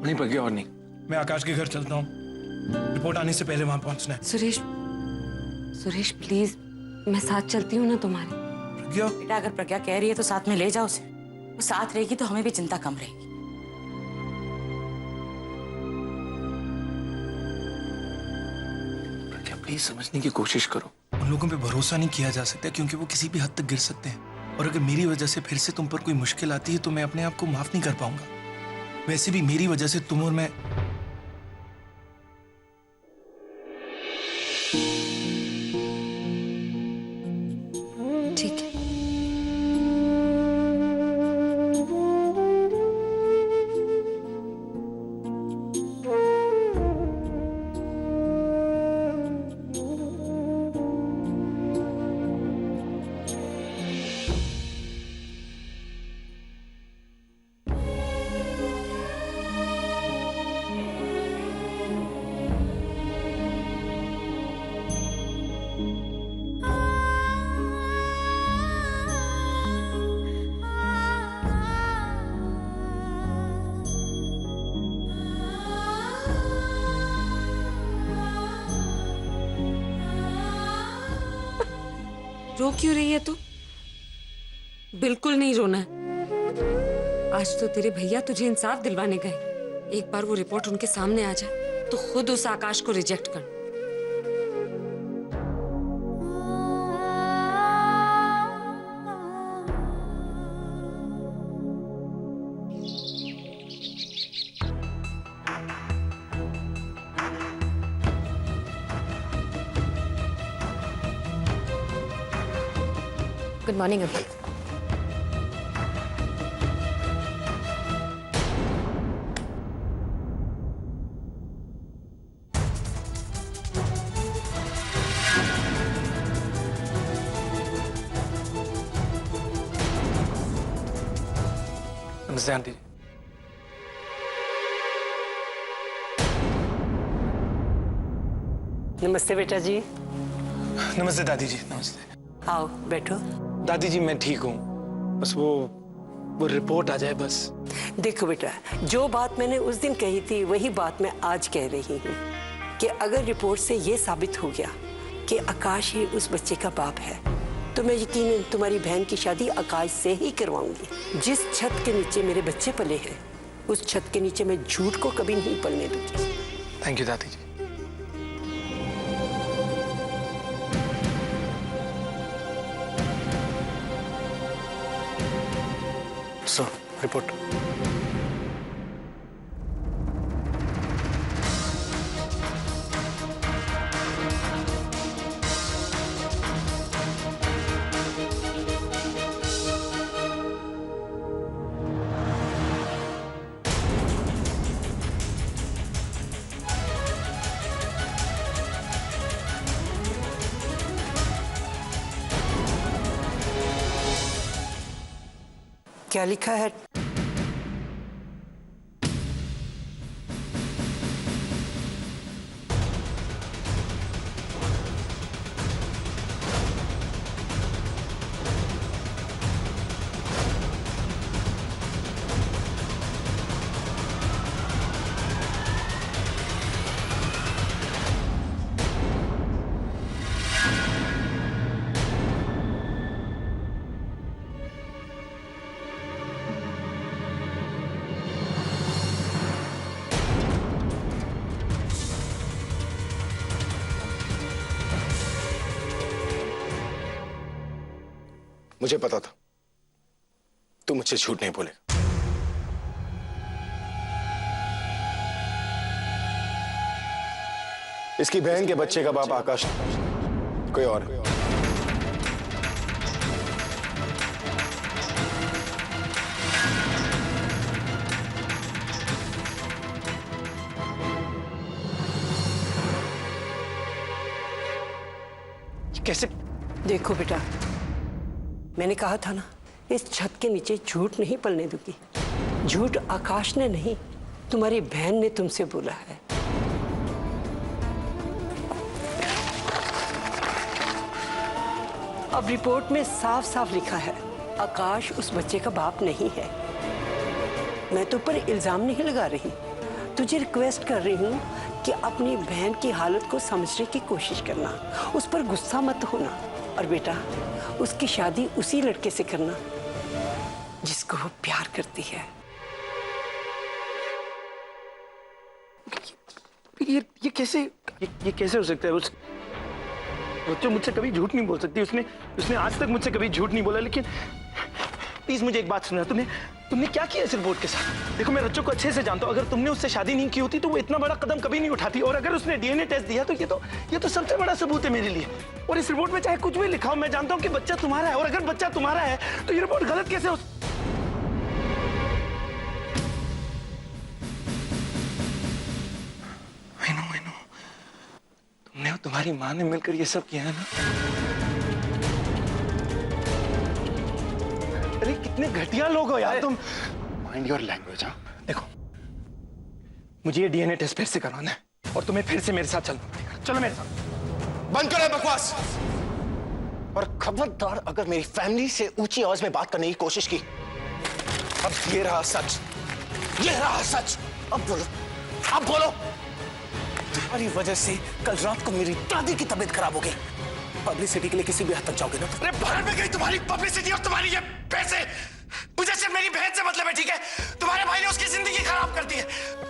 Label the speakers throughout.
Speaker 1: नहीं प्रज्ञा, और नहीं।
Speaker 2: मैं आकाश के घर चलता हूँ, रिपोर्ट आने से पहले वहां पहुंचना है।
Speaker 3: सुरेश, सुरेश प्लीज, मैं साथ चलती हूँ ना तुम्हारे।
Speaker 2: प्रज्ञा,
Speaker 4: बेटा अगर प्रज्ञा कह रही है तो साथ में ले जाओ उसे। वो साथ रहेगी तो हमें भी चिंता कम रहेगी।
Speaker 1: प्रज्ञा प्लीज समझने की कोशिश करो।
Speaker 2: उन लोगों पे भरोसा नहीं किया जा सकता क्योंकि वो किसी भी हद तक गिर सकते हैं, और अगर मेरी वजह से फिर से तुम पर कोई मुश्किल आती है तो मैं अपने आप को माफ नहीं कर पाऊंगा। वैसे भी मेरी वजह से तुम और मैं।
Speaker 3: ठीक है। रो क्यों रही है तू? बिल्कुल नहीं रोना है। आज तो तेरे भैया तुझे इंसाफ दिलवाने गए। एक बार वो रिपोर्ट उनके सामने आ जाए तो खुद उस आकाश को रिजेक्ट कर। गुड मॉर्निंग अभी।
Speaker 1: नमस्ते आंटी जी।
Speaker 5: नमस्ते बेटा जी।
Speaker 2: नमस्ते दादी जी। नमस्ते।
Speaker 5: आओ बैठो।
Speaker 2: दादी जी मैं ठीक हूँ, बस वो रिपोर्ट आ जाए बस।
Speaker 5: देखो बेटा, जो बात मैंने उस दिन कही थी वही बात मैं आज कह रही हूँ कि अगर रिपोर्ट से ये साबित हो गया कि आकाश ही उस बच्चे का बाप है तो मैं यकीनन तुम्हारी बहन की शादी आकाश से ही करवाऊंगी। जिस छत के नीचे मेरे बच्चे पले हैं उस छत के नीचे मैं झूठ को कभी नहीं पलने दूंगी।
Speaker 1: थैंक यू दादी जी। सो रिपोर्ट।
Speaker 5: क्या लिखा है?
Speaker 6: मुझे पता था तू मुझसे झूठ नहीं बोलेगा। इसकी बहन के बच्चे का बाप आकाश कोई और है।
Speaker 1: कैसे?
Speaker 5: देखो बेटा, मैंने कहा था ना इस छत के नीचे झूठ नहीं पलने दूंगी। झूठ आकाश ने नहीं, तुम्हारी बहन ने तुमसे बोला है। अब रिपोर्ट में साफ साफ लिखा है आकाश उस बच्चे का बाप नहीं है। मैं तो पर इल्जाम नहीं लगा रही, तुझे रिक्वेस्ट कर रही हूँ कि अपनी बहन की हालत को समझने की कोशिश करना, उस पर गुस्सा मत होना, और बेटा उसकी शादी उसी लड़के से करना जिसको वो प्यार करती है।
Speaker 1: ये कैसे ये कैसे हो सकता है? उस बच्चों मुझसे कभी झूठ नहीं बोल सकती, उसने आज तक मुझसे कभी झूठ नहीं बोला। लेकिन प्लीज मुझे एक बात सुना, तुमने क्या किया इस रिपोर्ट के साथ? देखो मैं रच्चो को अच्छे से जानता हूँ, अगर तुमने उससे शादी नहीं की होती तो वो इतना बड़ा कदम कभी नहीं उठाती, और अगर उसने डीएनए टेस्ट दिया तो ये तो सबसे बड़ा सबूत है मेरे लिए। और इस रिपोर्ट में चाहे कुछ भी लिखा हो, मैं जानता हूँ कि बच्चा तुम्हारा है, और अगर बच्चा तुम्हारा है तो ये रिपोर्ट गलत कैसे हो? I know. तुमने और तुम्हारी माँ ने मिलकर ये सब किया है ना? अरे कितने घटिया लोग हो यार तुम।
Speaker 6: Mind your language. हाँ,
Speaker 1: देखो मुझे ये डीएनए टेस्ट फिर से करवाना है, और तुम्हें फिर से मेरे साथ चलना पड़ेगा। चलो मेरे साथ।
Speaker 6: बंद करो बकवास। और खबरदार अगर मेरी फैमिली से ऊंची आवाज में बात करने की कोशिश की। अब ये रहा सच, ये रहा सच। अब बोलो। तुम्हारी वजह से कल रात को मेरी दादी की तबीयत खराब हो गई। पब्लिसिटी के लिए किसी भी हद तक जाओगे ना? अरे बाहर में गई तुम्हारी पब्लिसिटी और तुम्हारी ये पैसे। मुझे सिर्फ मेरी बहन से मतलब है, ठीक है? तुम्हारे भाई ने उसकी जिंदगी खराब कर दी है।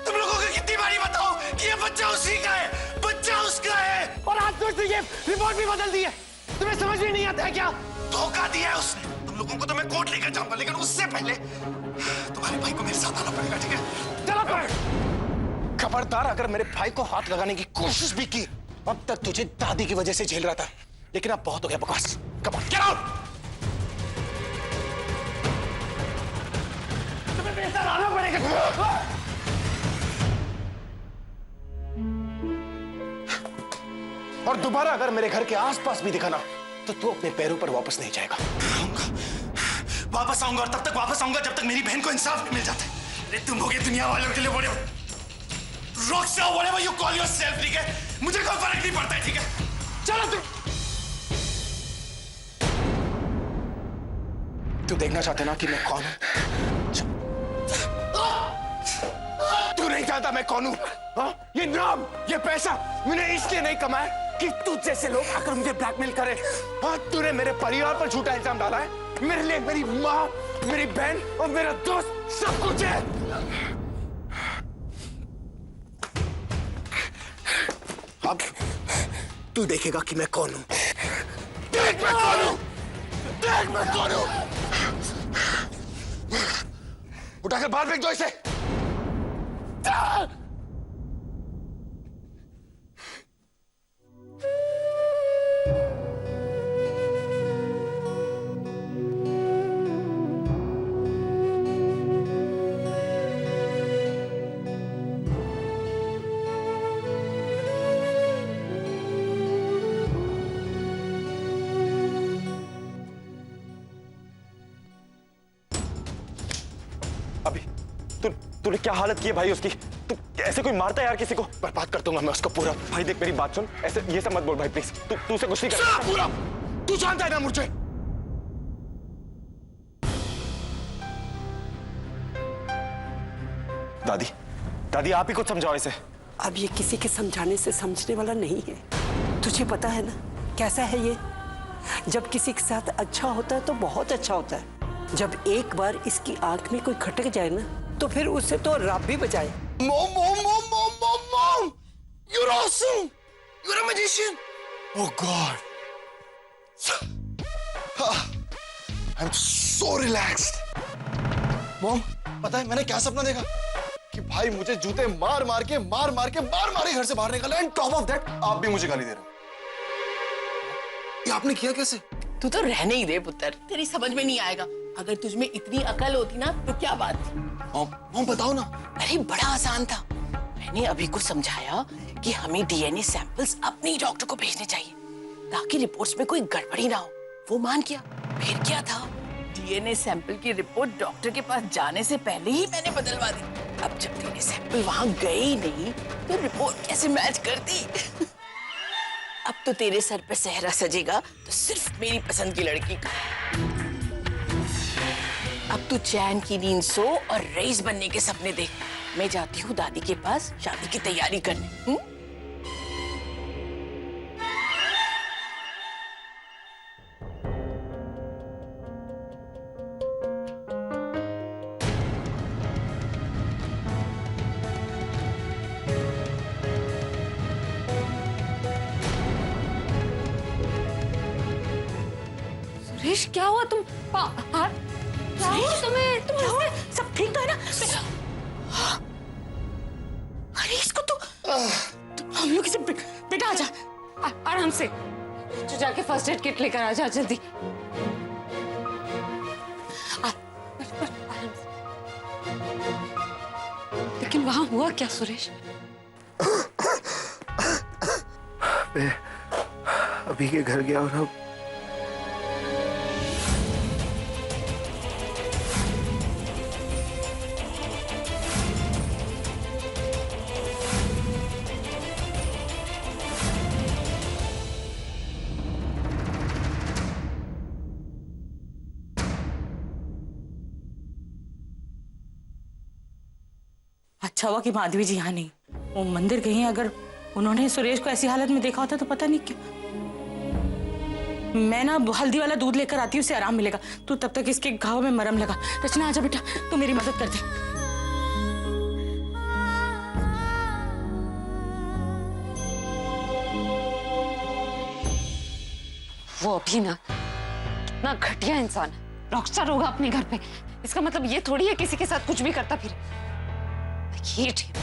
Speaker 6: तुम लोगों को कितनी बारी बताओ कि ये बच्चा उसी का है, बच्चा उसका है, और आज तो उसने ये रिपोर्ट भी बदल दी है। तुम्हें समझ में नहीं आता है क्या? धोखा दिया है उसने। तुम लोगों को तो मैं कोर्ट लेकर जाऊंगा, लेकिन उससे पहले तुम्हारे भाई को मेरे साथ आना पड़ेगा, ठीक है? चलो पर खबरदार अगर मेरे भाई को हाथ लगाने की कोशिश भी की। अब तक तुझे दादी की वजह से झेल रहा था, लेकिन अब बहुत हो गया बकवास। Come on, get out. तुम्हें मेरे साथ आना पड़ेगा। और दोबारा अगर मेरे घर के आसपास भी दिखा ना, तो तू अपने पैरों पर वापस नहीं जाएगा। वापस आऊंगा, और तब तक वापस आऊंगा जब तक मेरी बहन को इंसाफ मिल जाता है। अरे तुम हो गए दुनिया वालों के लिए बड़े Rockstar, whatever you call yourself, ठीक है? मुझे कोई फर्क नहीं पड़ता है, ठीक है? चलो तू देखना चाहते ना कि मैं कौन हूं? तू नहीं जानता मैं कौन हूं? हाँ? ये नाम, ये पैसा मैंने इसलिए नहीं कमाया कि तुझ जैसे लोग आकर मुझे ब्लैकमेल करें। हाँ, तूने मेरे परिवार पर झूठा इल्जाम डाला है। मेरे लिए मेरी माँ, मेरी बहन और मेरा दोस्त सब कुछ है। अब तू देखेगा कि मैं कौन हूं। देख मैं कौन हूं, देख मैं कौन हूं। उठाकर बाहर फेंक दो इसे। तूने क्या हालत की है भाई उसकी? तू ऐसे कोई मारता है यार किसी को? बर्बाद कर दूंगा मैं उसको पूरा। भाई देख मेरी बात सुन, ऐसे ये सब मत बोल भाई प्लीज। तू उसे कुछ नहीं कर पूरा। तू जानता है ना मुझे। दादी आप ही कुछ समझाओ इसे।
Speaker 5: अब ये किसी के समझाने से समझने वाला नहीं है। तुझे पता है ना कैसा है ये? जब किसी के साथ अच्छा होता है तो बहुत अच्छा होता है। जब एक बार इसकी आंख में कोई खटक जाए ना, तो फिर उससे तो रब भी बचाए।
Speaker 6: Mom! You're awesome! You're a magician! Oh God! I'm so relaxed. Mom, पता है मैंने क्या सपना देखा? कि भाई मुझे जूते मार मार के घर से बाहर निकाला, एंड टॉप ऑफ दैट आप भी मुझे गाली दे रहे हो। ये आपने किया कैसे?
Speaker 7: तू तो रहने ही दे पुत्र, तेरी समझ में नहीं आएगा। अगर तुझमें इतनी अकल होती ना तो क्या बात थी।
Speaker 6: मॉम बताओ ना।
Speaker 7: अरे बड़ा आसान था। मैंने अभी को समझाया कि हमें डीएनए सैंपल्स अपने ही डॉक्टर को भेजने चाहिए ताकि रिपोर्ट्स में कोई गड़बड़ी ना हो। वो मान गया। फिर क्या था, डीएनए सैंपल की रिपोर्ट डॉक्टर के पास जाने से पहले ही मैंने बदलवा दी। अब जब डीएनए सैंपल वहां गए ही नहीं तो रिपोर्ट कैसे मैच करती। अब तो तेरे सर पे सेहरा सजेगा तो सिर्फ मेरी पसंद की लड़की का। अब तू तू चैन की नींद सो और रईस बनने के सपने देख। मैं जाती हूँ दादी के पास शादी की तैयारी करने।
Speaker 3: सुरेश क्या हुआ तुम क्या हुआ तुम्हें? तुम ऐसे
Speaker 7: सब ठीक तो है ना? अरे इसको तो हम लोग इसे बेटा आजा।
Speaker 3: आराम से तू जाके फर्स्ट एड किट लेकर आ जा जल्दी। आराम से। लेकिन वहां हुआ क्या सुरेश?
Speaker 1: मैं अभी के घर गया और अब
Speaker 4: अच्छा हुआ कि माधवी जी यहाँ नहीं, वो मंदिर गई हैं। अगर उन्होंने सुरेश को ऐसी हालत में देखा होता तो पता नहीं क्या। मैं ना हल्दी वाला दूध लेकर आती हूँ, उससे आराम मिलेगा। तू तब तक इसके घाव में मरहम लगा। रचना आजा बेटा, तू मेरी मदद कर दे।
Speaker 3: वो अभी ना कितना घटिया इंसान है, रॉकस्टार होगा अपने घर पे। इसका मतलब ये थोड़ी है किसी के साथ कुछ भी करता फिर। ये ठीक।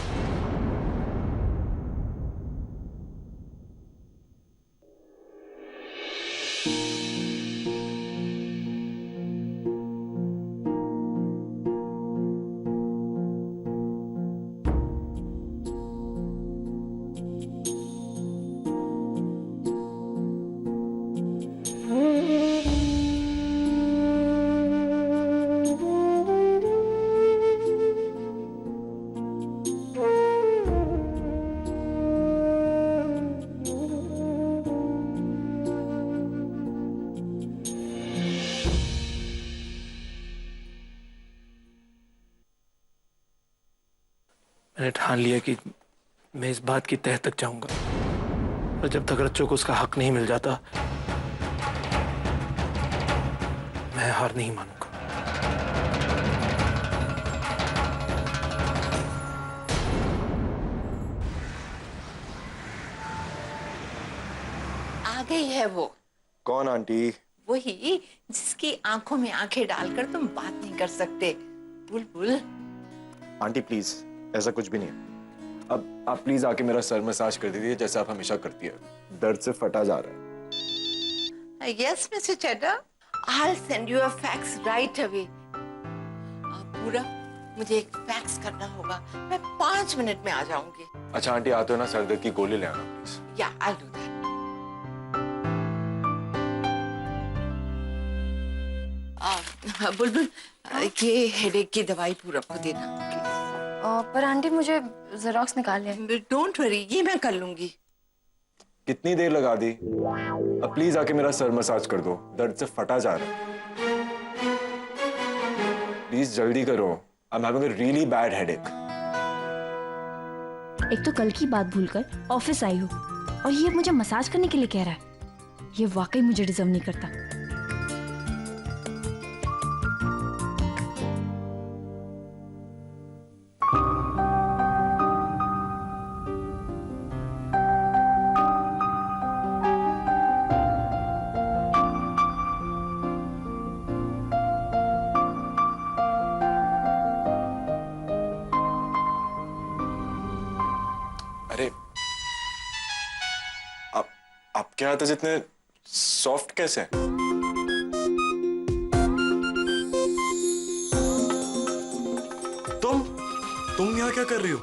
Speaker 1: मैंने ठान लिया कि मैं इस बात की तह तक जाऊंगा और जब तक रच्चों को उसका हक नहीं मिल जाता मैं हार नहीं मानूंगा।
Speaker 7: आ गई है वो।
Speaker 6: कौन आंटी?
Speaker 7: वही जिसकी आंखों में आंखें डालकर तुम बात नहीं कर सकते। बुलबुल।
Speaker 8: आंटी प्लीज, ऐसा कुछ भी नहीं है। अब आप प्लीज आके मेरा सर मसाज कर दीजिए जैसे आप हमेशा करती है। दर्द से फटा जा रहा है।
Speaker 7: Yes, Mr. Cheddar. I'll send you a fax right away. पूरा मुझे एक फैक्स करना होगा। मैं 5 मिनट में आ जाऊंगी।
Speaker 8: अच्छा आंटी, आते हो ना सर दर्द की गोली ले आना please.
Speaker 7: Yeah, I'll do that. बुलबुल, ये हेडेक की दवाई पूरब को देना प्लीज।
Speaker 9: पर आंटी मुझे जेरोक्स निकाल ले।
Speaker 7: डोंट वरी, ये मैं कर लूंगी।
Speaker 8: कितनी देर लगा दी? अब प्लीज आके मेरा सर मसाज कर दो, दर्द से फटा जा रहा है। प्लीज जल्दी करो, I am having a really bad headache.
Speaker 9: एक तो कल की बात भूलकर ऑफिस आई हो और ये मुझे मसाज करने के लिए कह रहा है। ये वाकई मुझे डिजर्व नहीं करता।
Speaker 8: अरे आपके हाथ जितने सॉफ्ट कैसे हैं? तुम यहाँ क्या कर रही हो?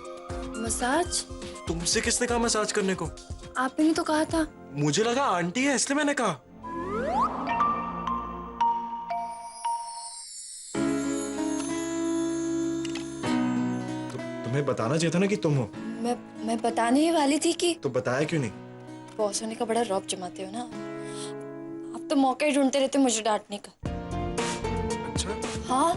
Speaker 9: मसाज?
Speaker 8: तुमसे किसने कहा मसाज करने को?
Speaker 9: आपने ही तो कहा था।
Speaker 8: मुझे लगा आंटी है इसलिए मैंने कहा। तुम्हें बताना चाहिए था ना कि तुम हो।
Speaker 9: मैं बताने ही वाली थी कि
Speaker 8: तो बताया क्यों नहीं?
Speaker 9: बॉस होने का बड़ा रौब जमाते हो ना आप तो मौका ही ढूंढते रहते मुझे डांटने का।
Speaker 8: अच्छा।
Speaker 9: हाँ,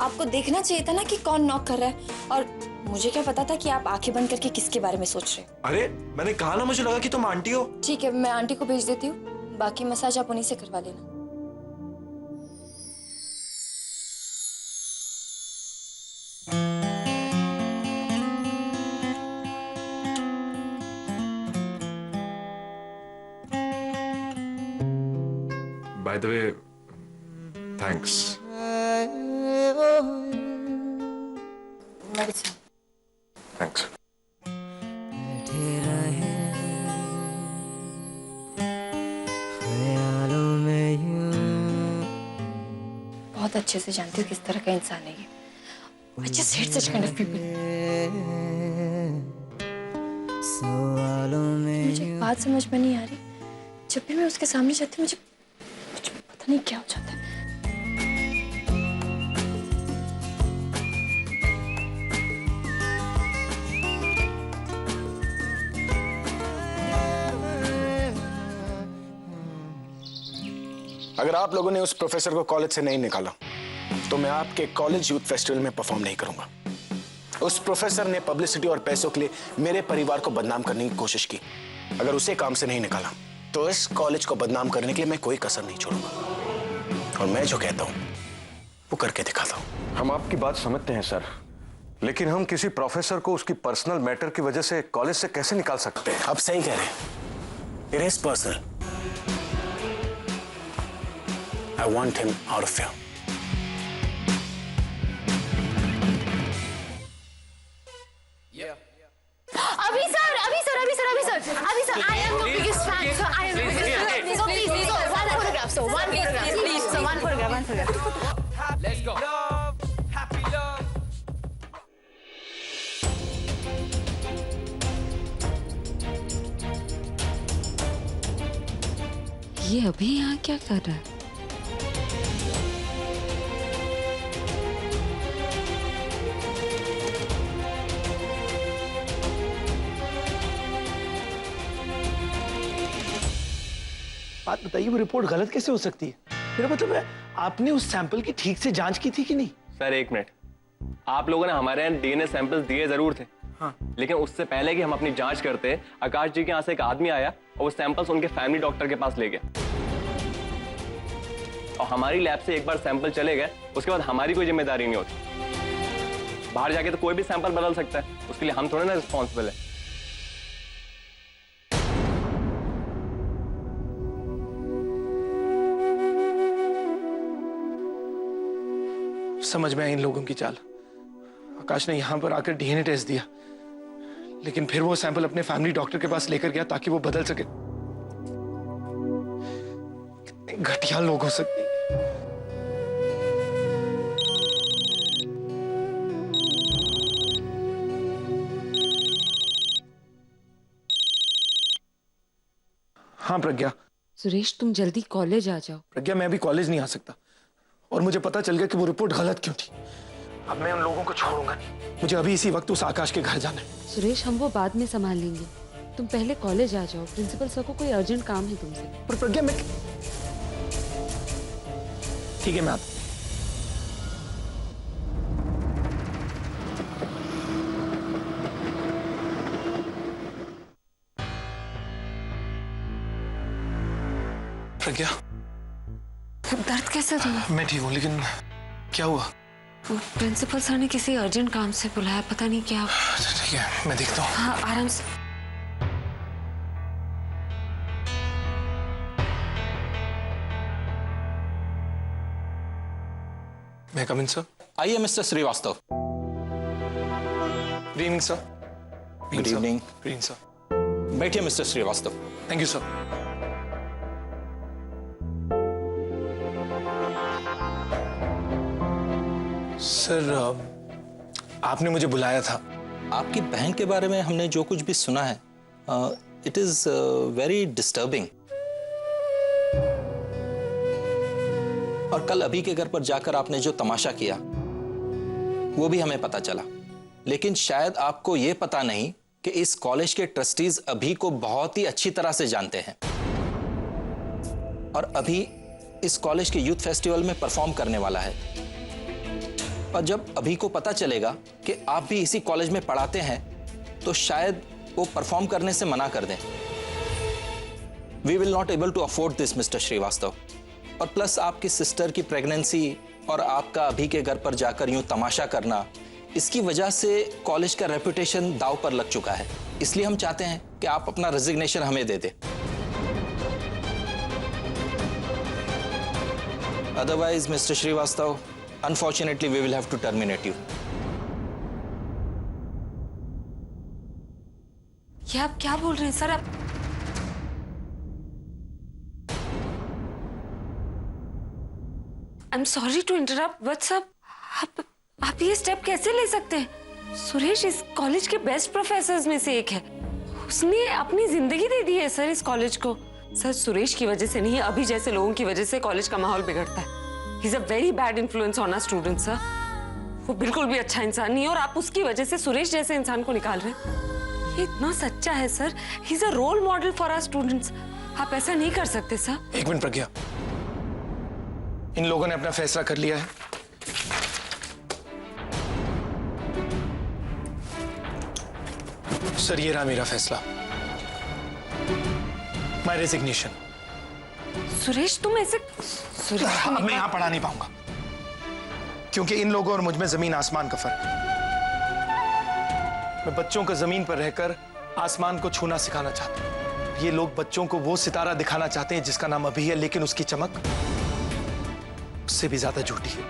Speaker 10: आपको देखना चाहिए था ना कि कौन नॉक कर रहा है, और मुझे क्या पता था कि आप आंखें बंद करके किसके बारे में सोच रहे हो।
Speaker 8: अरे मैंने कहा ना, मुझे लगा कि तुम आंटी हो।
Speaker 10: ठीक है, मैं आंटी को भेज देती हूँ, बाकी मसाज आप उन्हीं से करवा लेना।
Speaker 8: By the way, thanks.
Speaker 10: Medicine.
Speaker 8: Thanks.
Speaker 10: बहुत अच्छे से जानती हूँ किस तरह का इंसान है ये। I just hate such kind of people. मुझे एक बात समझ में नहीं आ रही, जब भी मैं उसके सामने जाती हूँ मुझे पता नहीं क्या हो जाता है।
Speaker 6: अगर आप लोगों ने उस प्रोफेसर को कॉलेज से नहीं निकाला तो मैं आपके कॉलेज यूथ फेस्टिवल में परफॉर्म नहीं करूंगा। उस प्रोफेसर ने पब्लिसिटी और पैसों के लिए मेरे परिवार को बदनाम करने की कोशिश की। अगर उसे काम से नहीं निकाला तो इस कॉलेज को बदनाम करने के लिए मैं कोई कसर नहीं छोड़ूंगा, और मैं जो कहता हूं वो करके दिखाता हूं।
Speaker 11: हम आपकी बात समझते हैं सर, लेकिन हम किसी प्रोफेसर को उसकी पर्सनल मैटर की वजह से कॉलेज से कैसे निकाल सकते हैं?
Speaker 6: आप सही कह रहे हैं, it is personal. I want him out of here.
Speaker 10: अभी sir, I am the biggest fan. So I am the biggest fan. So please, one photograph. So one photograph, please. So one photograph.
Speaker 12: Let's go. Love, happy love.
Speaker 3: ये अभी यहाँ क्या कर रहा है?
Speaker 1: बात बताइए, वो रिपोर्ट गलत कैसे हो सकती है? मेरा मतलब है, आपने उस सैंपल की ठीक से जांच की थी कि नहीं?
Speaker 13: सर एक मिनट, आप लोगों ने हमारे यहाँ डीएनए सैंपल्स दिए जरूर थे,
Speaker 1: हाँ,
Speaker 13: लेकिन उससे पहले कि हम अपनी जांच करते, आकाश जी के यहाँ से एक आदमी आया और वो सैंपल्स उनके फैमिली डॉक्टर के पास ले गया, और हमारी लैब से एक बार सैंपल चले गए, उसके बाद हमारी कोई जिम्मेदारी नहीं होती। बाहर जाके तो कोई भी सैंपल बदल सकता है, उसके लिए हम थोड़े ना रिस्पॉन्सिबल है।
Speaker 1: समझ में आई इन लोगों की चाल। आकाश ने यहां पर आकर डीएनए टेस्ट दिया, लेकिन फिर वो सैंपल अपने फैमिली डॉक्टर के पास लेकर गया ताकि वो बदल सके। कितने घटिया लोग हो सकते हैं। हाँ प्रज्ञा।
Speaker 3: सुरेश, तुम जल्दी कॉलेज आ जाओ।
Speaker 1: प्रज्ञा, मैं अभी कॉलेज नहीं आ सकता, और मुझे पता चल गया कि वो रिपोर्ट गलत क्यों थी। अब मैं उन लोगों को छोड़ूंगा नहीं, मुझे अभी इसी वक्त उस आकाश के घर जाना है।
Speaker 3: सुरेश, हम वो बाद में संभाल लेंगे, तुम पहले कॉलेज आ जाओ। प्रिंसिपल सर को कोई अर्जेंट काम है तुमसे।
Speaker 1: पर प्रज्ञा, मैं ठीक है, मैं आता। प्रज्ञा,
Speaker 3: दर्द कैसा तुम्हें?
Speaker 1: मैं ठीक हूँ, लेकिन क्या हुआ?
Speaker 3: वो प्रिंसिपल सर ने किसी अर्जेंट काम से बुलाया, पता नहीं क्या।
Speaker 1: ठीक है, मैं देखता हूँ।
Speaker 3: हाँ, आराम से।
Speaker 1: मैं कम इन सर?
Speaker 14: आइए mister Srivastava.
Speaker 1: Good evening sir.
Speaker 14: Good evening.
Speaker 1: Good evening sir.
Speaker 14: बैठिए mister Srivastava.
Speaker 1: Thank you sir. Sir, आपने मुझे बुलाया था।
Speaker 14: आपकी बहन के बारे में हमने जो कुछ भी सुना है, इट इज वेरी डिस्टर्बिंग। और कल अभी के घर पर जाकर आपने जो तमाशा किया वो भी हमें पता चला, लेकिन शायद आपको ये पता नहीं कि इस कॉलेज के ट्रस्टीज अभी को बहुत ही अच्छी तरह से जानते हैं, और अभी इस कॉलेज के यूथ फेस्टिवल में परफॉर्म करने वाला है। और जब अभी को पता चलेगा कि आप भी इसी कॉलेज में पढ़ाते हैं तो शायद वो परफॉर्म करने से मना कर दें। We will not able to afford this mister Shrivastava. और प्लस आपकी सिस्टर की प्रेगनेंसी और आपका अभी के घर पर जाकर यूं तमाशा करना, इसकी वजह से कॉलेज का रेपुटेशन दांव पर लग चुका है। इसलिए हम चाहते हैं कि आप अपना रेजिग्नेशन हमें दे दें। Otherwise mister Shrivastava, unfortunately we will have to terminate you.
Speaker 3: ये आप क्या बोल रहे हैं सर? आप I am sorry to interrupt but sir, आप ये स्टेप कैसे ले सकते हैं? सुरेश इस कॉलेज के बेस्ट प्रोफेसर्स में से एक है। उसने अपनी जिंदगी दे दी है सर इस कॉलेज को। सर सुरेश की वजह से नहीं, अभी जैसे लोगों की वजह से कॉलेज का माहौल बिगड़ता है। He is a very bad influence on our students sir. वो बिल्कुल भी अच्छा इंसान नहीं है और आप उसकी वजह से सुरेश जैसे इंसान को निकाल रहे हैं। ये इतना सच्चा है sir. He is a role model for our students. आप ऐसा नहीं कर सकते सर।
Speaker 2: एक मिनट प्रज्ञा, इन लोगों ने अपना फैसला कर लिया है। सर ये रहा मेरा फैसला, माय रेजिग्नेशन।
Speaker 3: सुरेश तुम ऐसे
Speaker 2: अब मैं यहां पढ़ा नहीं पाऊंगा क्योंकि इन लोगों और मुझ में जमीन आसमान का फर्क है। मैं बच्चों को जमीन पर रहकर आसमान को छूना सिखाना चाहता हूं। ये लोग बच्चों को वो सितारा दिखाना चाहते हैं जिसका नाम अभी है, लेकिन उसकी चमक उससे भी ज्यादा झूठी है।